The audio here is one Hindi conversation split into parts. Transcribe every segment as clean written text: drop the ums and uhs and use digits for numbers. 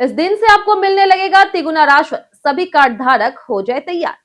इस दिन से आपको मिलने लगेगा तिगुना राशन, सभी कार्ड धारक हो जाए तैयार।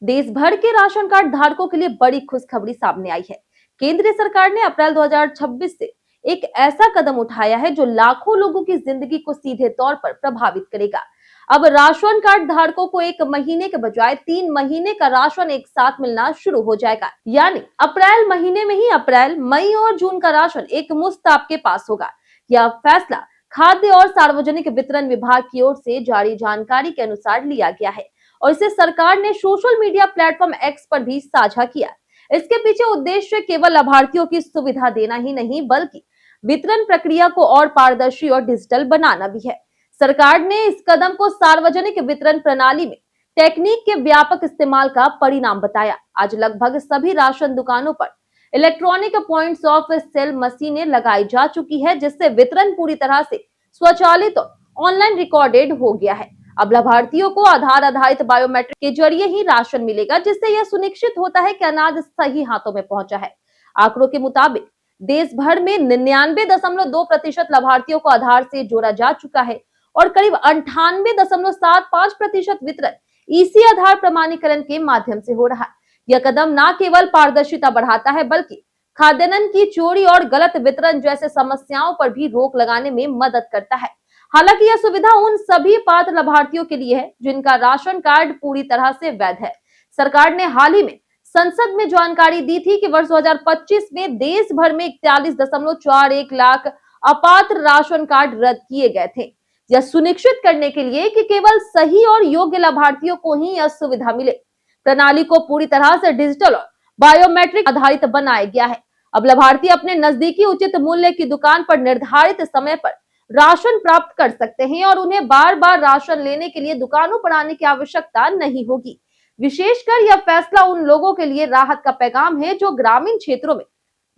देश भर के राशन कार्ड धारकों के लिए बड़ी खुशखबरी सामने आई है। केंद्र सरकार ने अप्रैल 2026 से एक ऐसा कदम उठाया है जो लाखों लोगों की जिंदगी को सीधे तौर पर प्रभावित करेगा। अब राशन कार्ड धारकों को 1 महीने के बजाय 3 महीने का राशन एक साथ मिलना शुरू हो जाएगा। यानी अप्रैल महीने में ही अप्रैल, मई और जून का राशन एक मुश्त आपके पास होगा। यह फैसला खाद्य और सार्वजनिक वितरण विभाग की ओर से जारी जानकारी के अनुसार लिया गया है और इसे सरकार ने सोशल मीडिया प्लेटफॉर्म एक्स पर भी साझा किया। इसके पीछे उद्देश्य केवल लाभार्थियों की सुविधा देना ही नहीं, बल्कि वितरण प्रक्रिया को और पारदर्शी और डिजिटल बनाना भी है। सरकार ने इस कदम को सार्वजनिक वितरण प्रणाली में टेक्निक के व्यापक इस्तेमाल का परिणाम बताया। आज लगभग सभी राशन दुकानों पर इलेक्ट्रॉनिक पॉइंट्स ऑफ सेल मशीनें लगाई जा चुकी है, जिससे वितरण पूरी तरह से स्वचालित और ऑनलाइन रिकॉर्डेड हो गया है। अब लाभार्थियों को आधार आधारित बायोमेट्रिक के जरिए ही राशन मिलेगा, जिससे यह सुनिश्चित होता है कि अनाज सही हाथों में पहुंचा है। आंकड़ों के मुताबिक देश भर में 99.2% लाभार्थियों को आधार से जोड़ा जा चुका है और करीब 98.75% वितरण इसी आधार प्रमाणीकरण के माध्यम से हो रहा है। यह कदम न केवल पारदर्शिता बढ़ाता है, बल्कि खाद्यान्न की चोरी और गलत वितरण जैसे समस्याओं पर भी रोक लगाने में मदद करता है। हालांकि यह सुविधा उन सभी पात्र लाभार्थियों के लिए है जिनका राशन कार्ड पूरी तरह से वैध है। सरकार ने हाल ही में संसद में जानकारी दी थी कि वर्ष 2025 में देश भर में 41.41 लाख अपात्र राशन कार्ड रद्द किए गए थे। यह सुनिश्चित करने के लिए कि केवल सही और योग्य लाभार्थियों को ही यह सुविधा मिले। प्रणाली को पूरी तरह से डिजिटल और बायोमेट्रिक आधारित बनाया गया है। अब लाभार्थी अपने नजदीकी उचित मूल्य की दुकान पर निर्धारित समय पर राशन प्राप्त कर सकते हैं और उन्हें बार बार राशन लेने के लिए दुकानों पर आने की आवश्यकता नहीं होगी। विशेषकर यह फैसला उन लोगों के लिए राहत का पैगाम है जो ग्रामीण क्षेत्रों में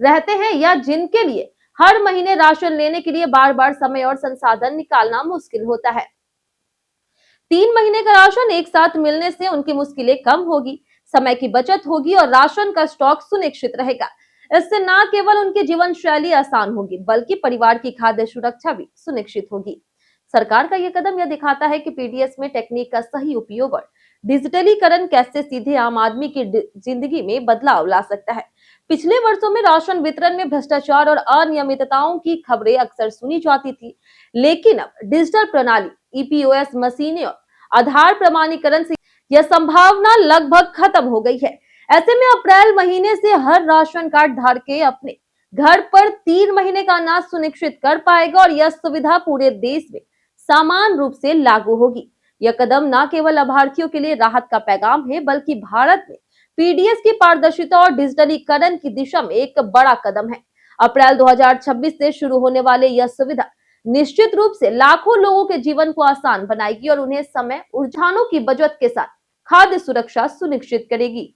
रहते हैं या जिनके लिए हर महीने राशन लेने के लिए बार बार समय और संसाधन निकालना मुश्किल होता है। 3 महीने का राशन एक साथ मिलने से उनकी मुश्किलें कम होगी, समय की बचत होगी और राशन का स्टॉक सुनिश्चित रहेगा। इससे न केवल उनकी जीवन शैली आसान होगी, बल्कि परिवार की खाद्य सुरक्षा भी सुनिश्चित होगी। सरकार का यह कदम यह दिखाता है कि पीडीएस में टेक्निक का सही उपयोग और डिजिटलीकरण कैसे सीधे आम आदमी की जिंदगी में बदलाव ला सकता है। पिछले वर्षों में राशन वितरण में भ्रष्टाचार और अनियमितताओं की खबरें अक्सर सुनी जाती थी, लेकिन अब डिजिटल प्रणाली, ईपीओएस मशीनें और आधार प्रमाणीकरण से यह संभावना लगभग खत्म हो गई है। ऐसे में अप्रैल महीने से हर राशन कार्ड धारक अपने घर पर 3 महीने का अनाज सुनिश्चित कर पाएगा और यह सुविधा पूरे देश में समान रूप से लागू होगी। यह कदम न केवल लाभार्थियों के लिए राहत का पैगाम है, बल्कि भारत में पीडीएस की पारदर्शिता और डिजिटलीकरण की दिशा में एक बड़ा कदम है। अप्रैल 2026 से शुरू होने वाले यह सुविधा निश्चित रूप से लाखों लोगों के जीवन को आसान बनाएगी और उन्हें समय, रुझानों की बचत के साथ खाद्य सुरक्षा सुनिश्चित करेगी।